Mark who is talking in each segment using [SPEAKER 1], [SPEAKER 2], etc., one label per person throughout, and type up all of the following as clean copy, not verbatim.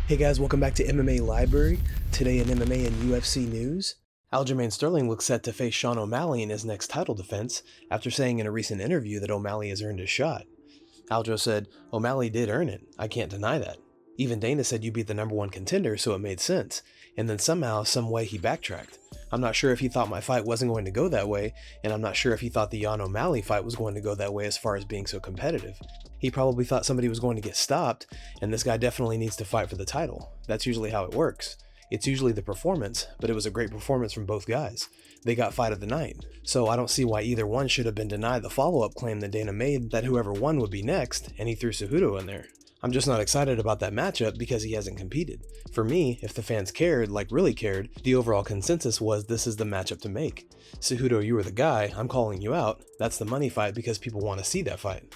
[SPEAKER 1] Hey guys, welcome back to MMA Library. Today in MMA and UFC news, Aljamain Sterling looks set to face Sean O'Malley in his next title defense after saying in a recent interview that O'Malley has earned his shot. Aljo said, "O'Malley did earn it. I can't deny that. Even Dana said you beat the number one contender, so it made sense. And then somehow, some way he backtracked. I'm not sure if he thought my fight wasn't going to go that way, and I'm not sure if he thought the Jan O'Malley fight was going to go that way as far as being so competitive. He probably thought somebody was going to get stopped, and this guy definitely needs to fight for the title. That's usually how it works. It's usually the performance, but it was a great performance from both guys. They got fight of the night. So I don't see why either one should have been denied the follow-up claim that Dana made that whoever won would be next, and he threw Cejudo in there. I'm just not excited about that matchup because he hasn't competed. For me, if the fans cared, like really cared, the overall consensus was this is the matchup to make. Cejudo, you were the guy, I'm calling you out. That's the money fight because people want to see that fight.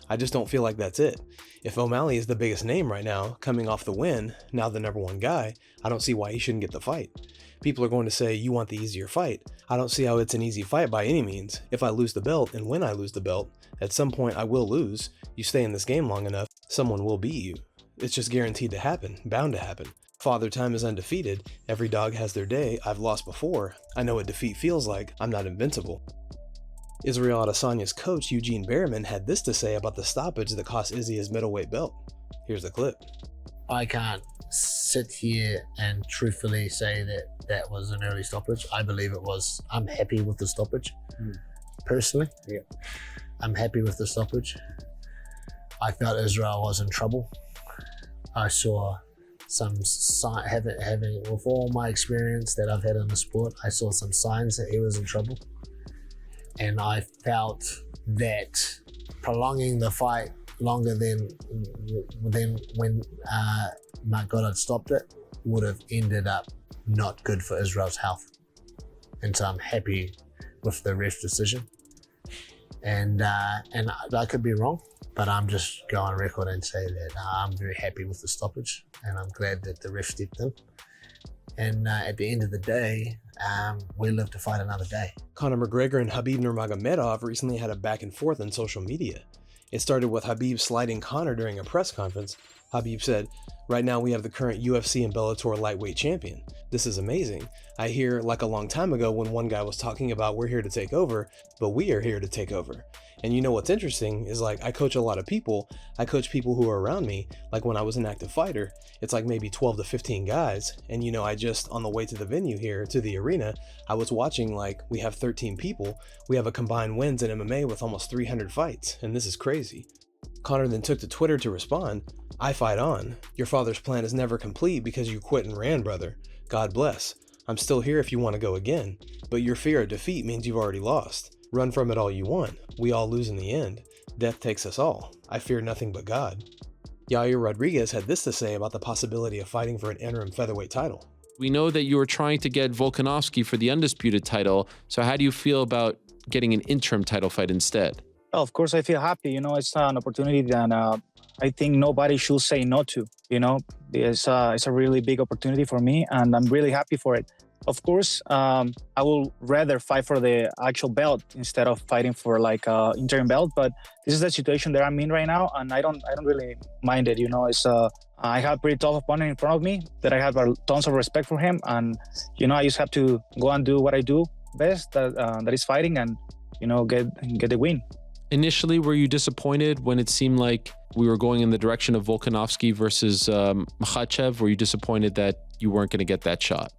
[SPEAKER 1] I just don't feel like that's it. If O'Malley is the biggest name right now, coming off the win, now the number one guy, I don't see why he shouldn't get the fight. People are going to say, you want the easier fight. I don't see how it's an easy fight by any means. If I lose the belt, and when I lose the belt, at some point I will lose. You stay in this game long enough, someone will beat you. It's just guaranteed to happen, bound to happen. Father Time is undefeated, every dog has their day, I've lost before, I know what defeat feels like, I'm not invincible. Israel Adesanya's coach Eugene Bareman had this to say about the stoppage that cost Izzy his middleweight belt. Here's the clip.
[SPEAKER 2] I can't sit here and truthfully say that that was an early stoppage. I believe it was. I'm happy with the stoppage. Personally, yeah. I'm happy with the stoppage. I felt Israel was in trouble. I saw some sign, having with all my experience that I've had in the sport, I saw some signs that he was in trouble. And I felt that prolonging the fight longer than when McGregor had stopped it would have ended up not good for Israel's health. And so I'm happy with the ref's decision. And I could be wrong, but I'm just go on record and say that I'm very happy with the stoppage, and I'm glad that the ref stepped in. And at the end of the day, we live to fight another day.
[SPEAKER 1] Conor McGregor and Khabib Nurmagomedov recently had a back and forth on social media. It started with Khabib sliding Conor during a press conference. Khabib said, "Right now we have the current UFC and Bellator lightweight champion. This is amazing. I hear like a long time ago when one guy was talking about we're here to take over, but we are here to take over." And you know what's interesting is like I coach a lot of people. I coach people who are around me. Like when I was an active fighter, it's like maybe 12 to 15 guys. And you know, I just on the way to the venue here, to the arena, I was watching like we have 13 people. We have a combined wins in MMA with almost 300 fights. And this is crazy. Conor then took to Twitter to respond, "I fight on. Your father's plan is never complete because you quit and ran, brother. God bless. I'm still here if you want to go again. But your fear of defeat means you've already lost. Run from it all you want. We all lose in the end. Death takes us all. I fear nothing but God." Yair Rodriguez had this to say about the possibility of fighting for an interim featherweight title.
[SPEAKER 3] We know that you were trying to get Volkanovski for the undisputed title. So how do you feel about getting an interim title fight instead?
[SPEAKER 4] Well, of course, I feel happy. You know, it's an opportunity that I think nobody should say no to. You know, it's a really big opportunity for me, and I'm really happy for it. Of course, I will rather fight for the actual belt instead of fighting for like a interim belt. But this is the situation that I'm in right now, and I don't really mind it. You know, it's I have a pretty tough opponent in front of me that I have tons of respect for him, and you know, I just have to go and do what I do best, that is fighting, and you know, get the win.
[SPEAKER 3] Initially, were you disappointed when it seemed like we were going in the direction of Volkanovski versus Makhachev? Were you disappointed that you weren't going to get that shot?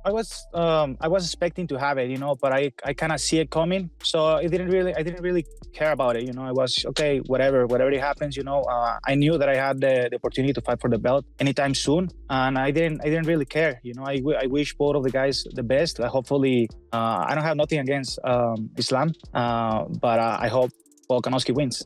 [SPEAKER 4] I was expecting to have it, you know, but I kind of see it coming, so I didn't really care about it, you know. I was okay, whatever it happens, you know. I knew that I had the opportunity to fight for the belt anytime soon, and I didn't really care, you know. I wish both of the guys the best. Hopefully, I don't have nothing against Islam, but I hope Volkanovski wins.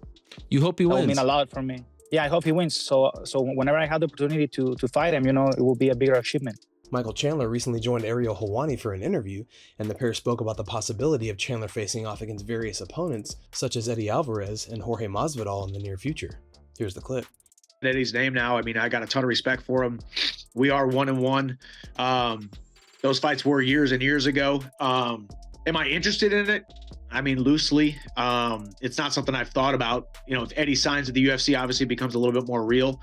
[SPEAKER 3] You hope he wins?
[SPEAKER 4] That would mean a lot for me. Yeah, I hope he wins. So whenever I have the opportunity to fight him, you know, it will be a bigger achievement.
[SPEAKER 1] Michael Chandler recently joined Ariel Helwnai for an interview, and the pair spoke about the possibility of Chandler facing off against various opponents, such as Eddie Alvarez and Jorge Masvidal in the near future. Here's the clip.
[SPEAKER 5] Eddie's name now, I mean, I got a ton of respect for him. We are 1-1. Those fights were years and years ago. Am I interested in it? I mean, loosely. It's not something I've thought about. You know, if Eddie signs with the UFC, obviously it becomes a little bit more real.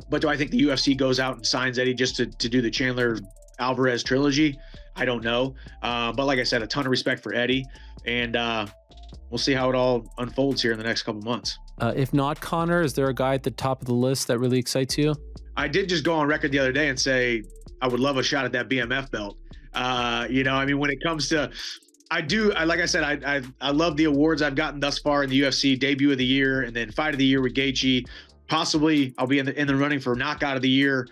[SPEAKER 5] But do I think the UFC goes out and signs Eddie just to do the Chandler Alvarez trilogy? I don't know. But like I said, a ton of respect for Eddie, and we'll see how it all unfolds here in the next couple months.
[SPEAKER 3] If not Conor, is there a guy at the top of the list that really excites you?
[SPEAKER 5] I did just go on record the other day and say I would love a shot at that BMF belt. When it comes to, like I said, I love the awards I've gotten thus far in the UFC, debut of the year, and then fight of the year with Gaethje. Possibly I'll be in the running for knockout of the year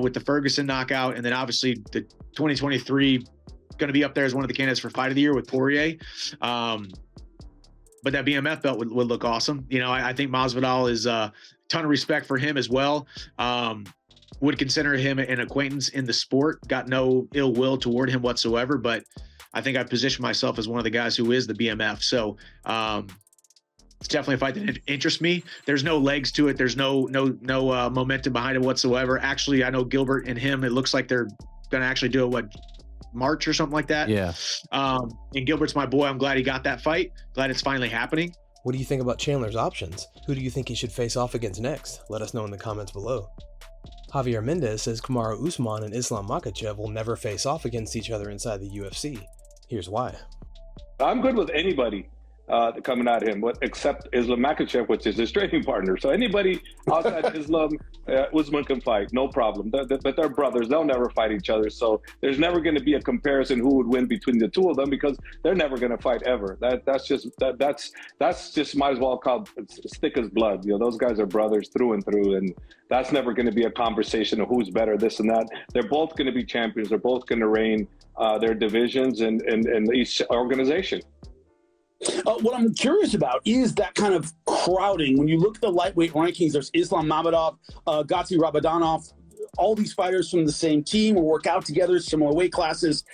[SPEAKER 5] with the Ferguson knockout, and then obviously the 2023 going to be up there as one of the candidates for fight of the year with Poirier. But that BMF belt would look awesome. I think Masvidal is a ton of respect for him as well. Would consider him an acquaintance in the sport. Got no ill will toward him whatsoever, but I think I position myself as one of the guys who is the BMF. So it's definitely a fight that interests me. There's no legs to it. There's no momentum behind it whatsoever. Actually, I know Gilbert and him, it looks like they're going to actually do it, March or something like that.
[SPEAKER 3] Yeah.
[SPEAKER 5] And Gilbert's my boy. I'm glad he got that fight. Glad it's finally happening.
[SPEAKER 1] What do you think about Chandler's options? Who do you think he should face off against next? Let us know in the comments below. Javier Mendez says Kamaru Usman and Islam Makhachev will never face off against each other inside the UFC. Here's why.
[SPEAKER 6] I'm good with anybody coming at him, except Islam Makhachev, which is his training partner. So anybody outside Islam, Usman can fight, no problem. But they're brothers; they'll never fight each other. So there's never going to be a comparison who would win between the two of them because they're never going to fight ever. That's just might as well call it's thick as blood. Those guys are brothers through and through, and that's never going to be a conversation of who's better, this and that. They're both going to be champions. They're both going to reign their divisions and each organization.
[SPEAKER 7] What I'm curious about is that kind of crowding. When you look at the lightweight rankings, there's Islam Mamedov, Gazi Rabadanov, all these fighters from the same team will work out together, similar weight classes.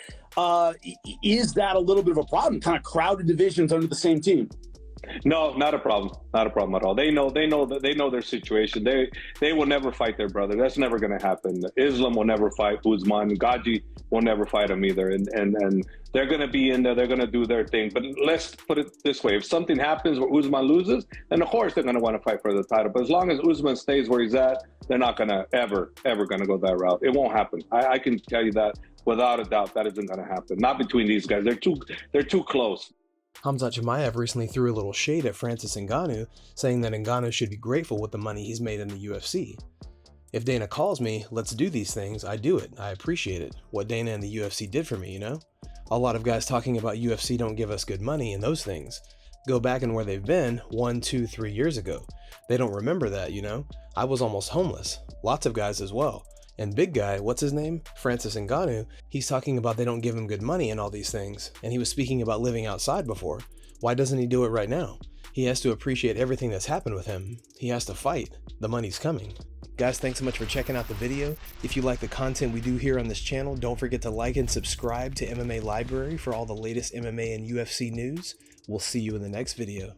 [SPEAKER 7] Is that a little bit of a problem, kind of crowded divisions under the same team?
[SPEAKER 6] No, not a problem. Not a problem at all. They know their situation. They will never fight their brother. That's never going to happen. Islam will never fight Usman. Gaji will never fight him either. And they're going to be in there. They're going to do their thing. But let's put it this way: if something happens where Usman loses, then of course they're going to want to fight for the title. But as long as Usman stays where he's at, they're not going to ever going to go that route. It won't happen. I can tell you that without a doubt. That isn't going to happen. Not between these guys. They're too close.
[SPEAKER 1] Khamzat Chimaev recently threw a little shade at Francis Ngannou, saying that Ngannou should be grateful with the money he's made in the UFC. If Dana calls me, let's do these things, I do it. I appreciate it. What Dana and the UFC did for me, A lot of guys talking about UFC don't give us good money and those things. Go back and where they've been 1, 2, 3 years ago. They don't remember that, I was almost homeless. Lots of guys as well. And big guy, what's his name? Francis Ngannou, he's talking about they don't give him good money and all these things. And he was speaking about living outside before. Why doesn't he do it right now? He has to appreciate everything that's happened with him. He has to fight. The money's coming. Guys, thanks so much for checking out the video. If you like the content we do here on this channel, don't forget to like and subscribe to MMA Library for all the latest MMA and UFC news. We'll see you in the next video.